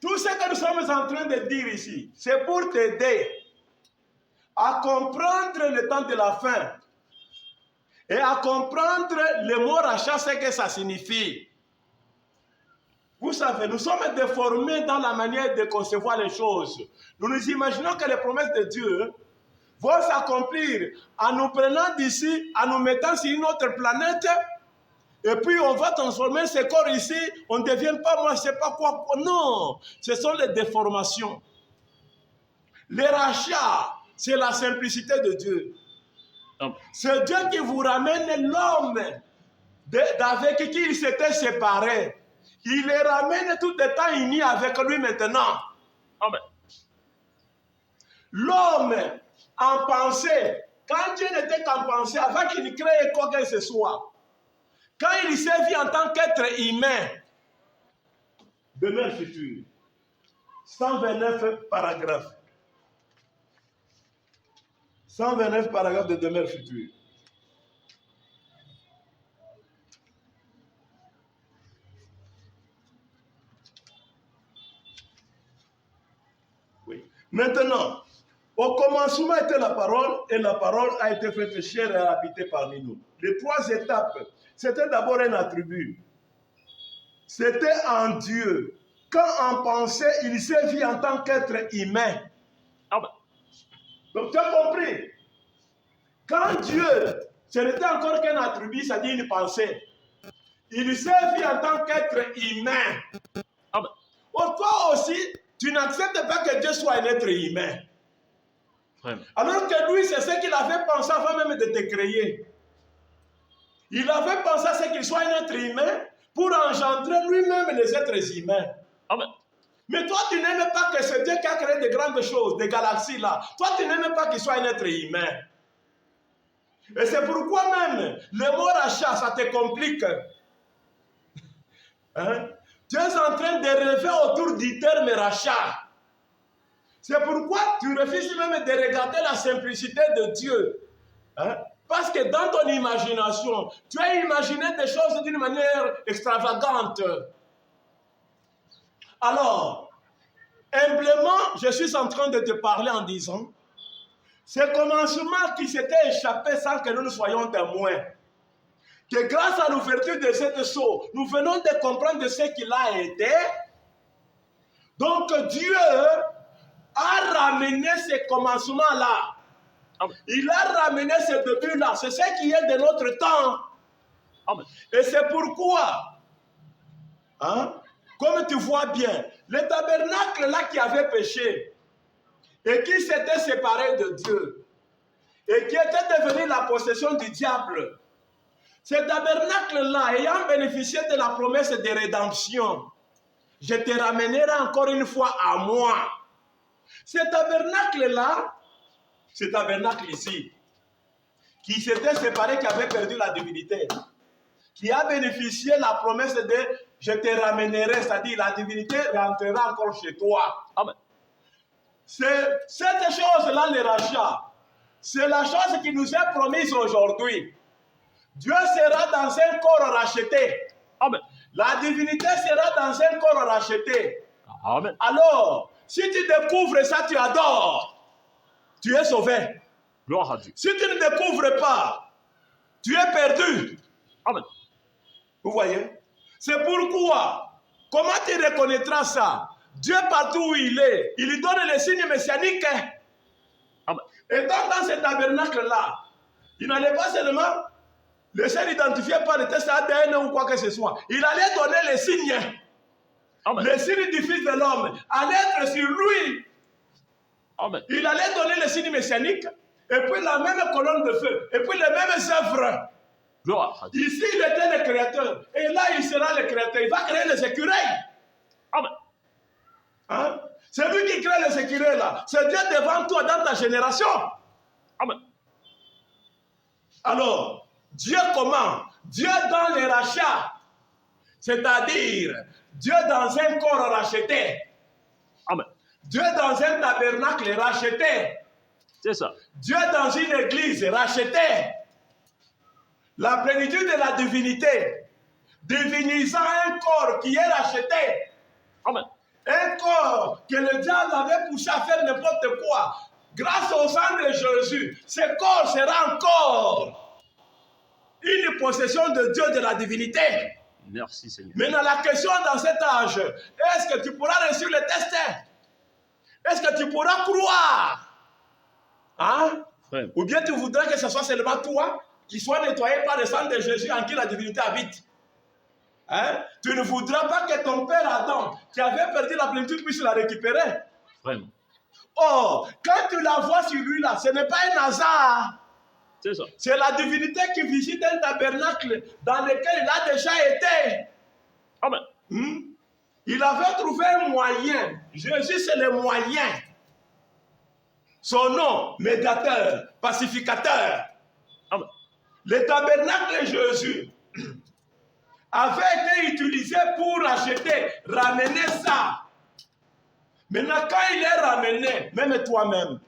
Tout ce que nous sommes en train de dire ici, c'est pour t'aider à comprendre le temps de la fin et à comprendre le mot rachat, ce que ça signifie. Vous savez, nous sommes déformés dans la manière de concevoir les choses. Nous nous imaginons que les promesses de Dieu vont s'accomplir en nous prenant d'ici, en nous mettant sur une autre planète, et puis on va transformer ce corps ici, on ne devient pas moi, je ne sais pas quoi. Non, ce sont les déformations. Les rachats, c'est la simplicité de Dieu. C'est Dieu qui vous ramène l'homme avec qui il s'était séparé. Il les ramène tout étant unis avec lui maintenant. Amen. L'homme en pensée, quand Dieu n'était qu'en pensée, avant qu'il ne crée quoi que ce soit, quand il s'est vu en tant qu'être humain, demeure future. 129 paragraphes. 129 paragraphes de demeure future. Oui. Maintenant, au commencement était la parole, et la parole a été faite chair et a habité parmi nous. Les trois étapes, c'était d'abord un attribut. C'était en Dieu. Quand en pensée, il s'est vu en tant qu'être humain. Amen. Donc tu as compris. Quand Dieu, ce n'était encore qu'un attribut, c'est-à-dire une pensée. Il s'est vu en tant qu'être humain. Amen. Toi aussi, tu n'acceptes pas que Dieu soit un être humain. Vraiment. Alors que lui, c'est ce qu'il avait pensé avant même de te créer. Il avait pensé à ce qu'il soit un être humain pour engendrer lui-même les êtres humains. Amen. Mais toi, tu n'aimes pas que c'est Dieu qui a créé de grandes choses, des galaxies là. Toi, tu n'aimes pas qu'il soit un être humain. Et c'est pourquoi même, le mot rachat, ça te complique. Hein? Tu es en train de rêver autour du terme rachat. C'est pourquoi tu refuses même de regarder la simplicité de Dieu. Hein? Parce que dans ton imagination, tu as imaginé des choses d'une manière extravagante. Alors, humblement, je suis en train de te parler en disant, ce commencement qui s'était échappé sans que nous ne soyons témoins, que grâce à l'ouverture de cette sceau, nous venons de comprendre ce qu'il a été. Donc Dieu a ramené ce commencement-là. Amen. Il a ramené ce début-là. C'est ce qui est de notre temps. Amen. Et c'est pourquoi, hein, comme tu vois bien, le tabernacle-là qui avait péché et qui s'était séparé de Dieu et qui était devenu la possession du diable, ce tabernacle-là, ayant bénéficié de la promesse de rédemption, je te ramènerai encore une fois à moi. Ce tabernacle-là, ce tabernacle ici, qui s'était séparé, qui avait perdu la divinité, qui a bénéficié de la promesse de « je te ramènerai », c'est-à-dire la divinité rentrera encore chez toi. Amen. C'est cette chose-là, le rachat, c'est la chose qui nous est promise aujourd'hui. Dieu sera dans un corps racheté. Amen. La divinité sera dans un corps racheté. Amen. Alors, si tu découvres ça, tu adores. Tu es sauvé. Gloire à Dieu. Si tu ne découvres pas, tu es perdu. Amen. Vous voyez? C'est pourquoi, comment tu reconnaîtras ça? Dieu, partout où il est, il lui donne les signes messianiques. Amen. Et dans ce tabernacle-là, il n'allait pas seulement laisser identifier par le test ADN ou quoi que ce soit. Il allait donner les signes. Amen. Les signes du Fils de l'homme allaient être sur lui. Amen. Il allait donner les signes messianiques, et puis la même colonne de feu, et puis les mêmes œuvres. Gloire à Dieu. Ici, il était le créateur, et là, il sera le créateur. Il va créer les écureuils. Amen. Hein? C'est lui qui crée les écureuils là. C'est Dieu devant toi dans ta génération. Amen. Alors, Dieu comment? Dieu dans les rachats. C'est-à-dire, Dieu dans un corps racheté. Amen. Dieu dans un tabernacle racheté. C'est ça. Dieu dans une église rachetée. La plénitude de la divinité. Divinisant un corps qui est racheté. Amen. Un corps que le diable avait poussé à faire n'importe quoi, grâce au sang de Jésus, ce corps sera encore une possession de Dieu, de la divinité. Merci Seigneur. Maintenant, la question dans cet âge, est-ce que tu pourras réussir le test? Est-ce que tu pourras croire? Hein? Frère. Ou bien tu voudrais que ce soit seulement toi qui sois nettoyé par le sang de Jésus en qui la divinité habite? Hein? Tu ne voudras pas que ton père Adam, qui avait perdu la plénitude, puisse la récupérer. Vraiment. Oh, quand tu la vois sur lui là, ce n'est pas un hasard. C'est ça. C'est la divinité qui visite un tabernacle dans lequel il a déjà été. Amen. Il avait trouvé un moyen. Jésus, c'est le moyen. Son nom, médiateur, pacificateur. Amen. Le tabernacle Jésus avait été utilisé pour acheter, ramener ça. Maintenant, quand il est ramené, même toi-même,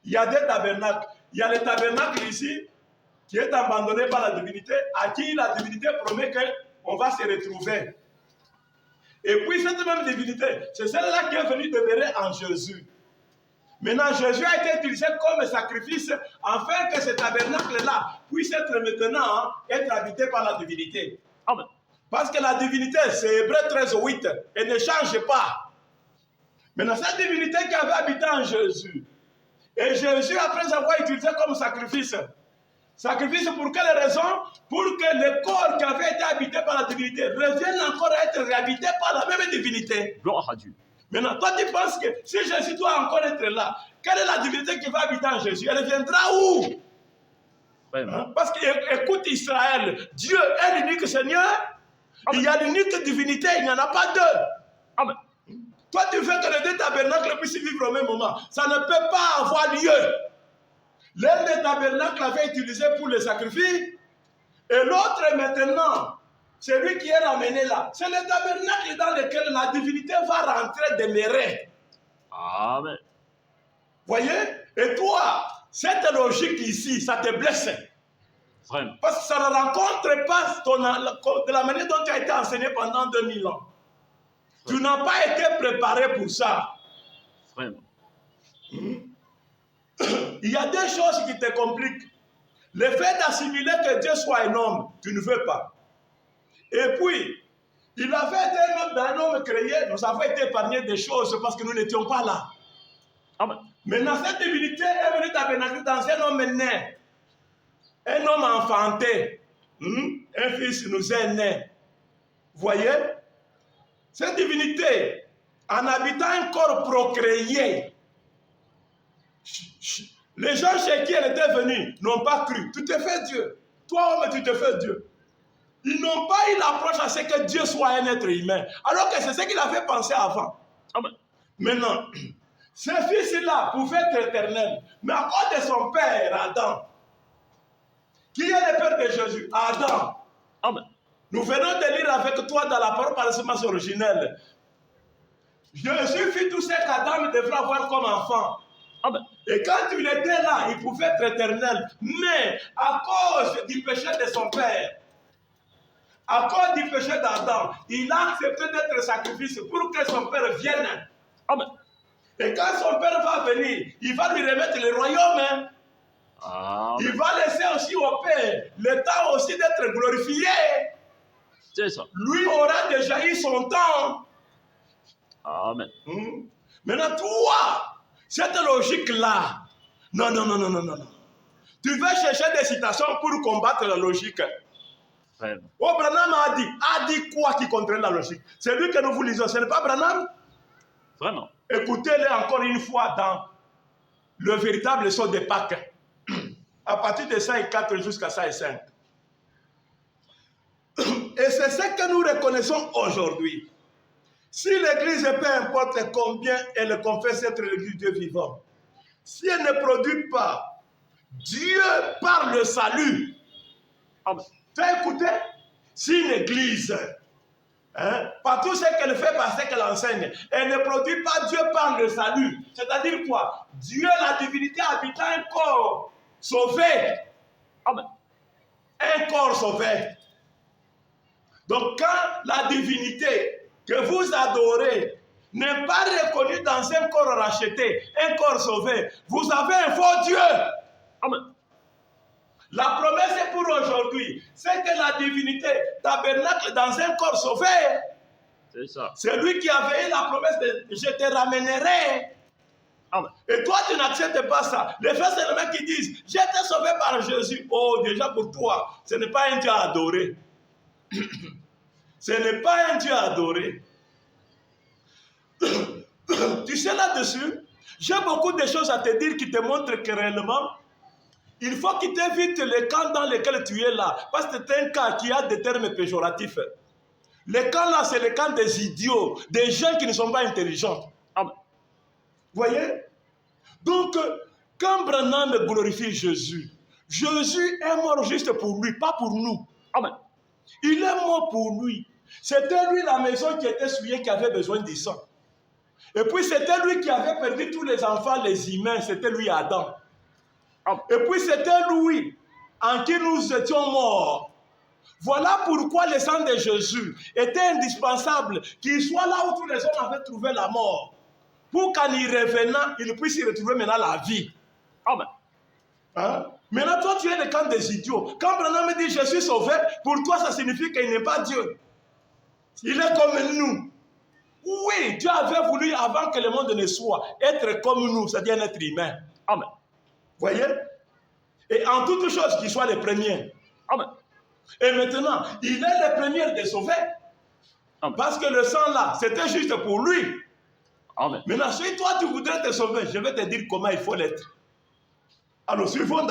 il y a des tabernacles. Il y a le tabernacle ici qui est abandonné par la divinité, à qui la divinité promet qu'on va se retrouver. Et puis cette même divinité, c'est celle-là qui est venue demeurer en Jésus. Maintenant, Jésus a été utilisé comme sacrifice afin que ce tabernacle-là puisse être maintenant être habité par la divinité. Amen. Parce que la divinité, c'est Hébreu 13:8, elle ne change pas. Maintenant, cette divinité qui avait habité en Jésus, et Jésus, après avoir utilisé comme sacrifice pour quelle raison? Pour que le corps qui avait été habité par la divinité revienne encore à être réhabité par la même divinité. Gloire à Dieu. Maintenant, toi, tu penses que si Jésus doit encore être là, quelle est la divinité qui va habiter en Jésus? Elle viendra où? Vraiment. Parce que, écoute Israël, Dieu est l'unique Seigneur. Amen. Il y a l'unique divinité, il n'y en a pas deux. Amen. Toi, tu veux que les deux tabernacles puissent vivre au même moment. Ça ne peut pas avoir lieu. L'un des tabernacles avait été utilisé pour le sacrifice, et l'autre maintenant, celui qui est ramené là, c'est le tabernacle dans lequel la divinité va rentrer demeurer. Amen. Voyez? Et toi, cette logique ici, ça te blesse. Vraiment. Parce que ça ne rencontre pas de la manière dont tu as été enseigné pendant 2000 ans. Tu n'as pas été préparé pour ça. Vraiment. Il y a des choses qui te compliquent. Le fait d'assimiler que Dieu soit un homme, tu ne veux pas. Et puis, il avait été un homme créé, nous avons été épargnés des choses parce que nous n'étions pas là. Amen. Maintenant, cette divinité est venue tabernacler dans un homme né, un homme enfanté. Un fils nous est né. Voyez? Cette divinité, en habitant un corps procréé, les gens chez qui elle était venue n'ont pas cru. Tu te fais Dieu. Toi, homme, tu te fais Dieu. Ils n'ont pas eu l'approche à ce que Dieu soit un être humain. Alors que c'est ce qu'il avait pensé avant. Amen. Maintenant, ce fils-là pouvait être éternel. Mais à cause de son père, Adam, qui est le père de Jésus? Adam. Amen. Nous venons de lire avec toi dans la parole par la semence originelle. Jésus fit tout ce qu'Adam devrait avoir comme enfant. Amen. Et quand il était là, il pouvait être éternel. Mais à cause du péché de son père, à cause du péché d'Adam, il a accepté d'être sacrifice pour que son père vienne. Amen. Et quand son père va venir, il va lui remettre le royaume. Amen. Il va laisser aussi au père le temps aussi d'être glorifié. C'est ça. Lui aura déjà eu son temps. Amen. Maintenant, toi, cette logique-là, non. Tu vas chercher des citations pour combattre la logique. Vraiment. Oh, Branham a dit quoi qui contredit la logique? C'est lui que nous vous lisons, ce n'est pas Branham? Vraiment. Écoutez-le encore une fois dans le véritable son de Pâques. À partir de 104 jusqu'à 105. Et c'est ce que nous reconnaissons aujourd'hui. Si l'Église, peu importe combien elle confesse être l'Église de Dieu vivant, si elle ne produit pas Dieu par le salut, Amen. tu as écouté? Si une Église, par tout ce qu'elle fait, par ce qu'elle enseigne, elle ne produit pas Dieu par le salut, c'est-à-dire quoi? Dieu, la divinité, habitant un corps sauvé. Amen. Un corps sauvé. Donc quand la divinité que vous adorez n'est pas reconnu dans un corps racheté, un corps sauvé, vous avez un faux Dieu. Amen. La promesse est pour aujourd'hui. C'est que la divinité tabernacle dans un corps sauvé. C'est ça. C'est lui qui avait eu la promesse de je te ramènerai. Amen. Et toi, tu n'acceptes pas ça. Les frères et les mecs qui disent j'ai été sauvé par Jésus. Oh, déjà pour toi, ce n'est pas un Dieu adoré. Ce n'est pas un Dieu adoré. Tu sais là-dessus, j'ai beaucoup de choses à te dire qui te montrent que réellement, il faut que tu évites le camp dans lequel tu es là. Parce que c'est un camp qui a des termes péjoratifs. Le camp là, c'est le camp des idiots, des gens qui ne sont pas intelligents. Amen. Vous voyez? Donc, quand Branham glorifie Jésus, Jésus est mort juste pour lui, pas pour nous. Amen. Il est mort pour lui. C'était lui la maison qui était souillée, qui avait besoin du sang. Et puis c'était lui qui avait perdu tous les enfants, les humains, c'était lui Adam. Amen. Et puis c'était lui en qui nous étions morts. Voilà pourquoi le sang de Jésus était indispensable, qu'il soit là où tous les hommes avaient trouvé la mort. Pour qu'en y revenant, il puisse y retrouver maintenant la vie. Amen. Hein? Maintenant, toi, tu es le camp des idiots. Quand Branham me dit je suis sauvé, pour toi, ça signifie qu'il n'est pas Dieu. Il est comme nous. Oui, Dieu avait voulu, avant que le monde ne soit, être comme nous, c'est-à-dire un être humain. Amen. Voyez? Et en toutes choses, qu'il soit le premier. Amen. Et maintenant, il est le premier de sauver. Amen. Parce que le sang là, c'était juste pour lui. Amen. Maintenant, si toi tu voudrais te sauver, je vais te dire comment il faut l'être. Alors, suivons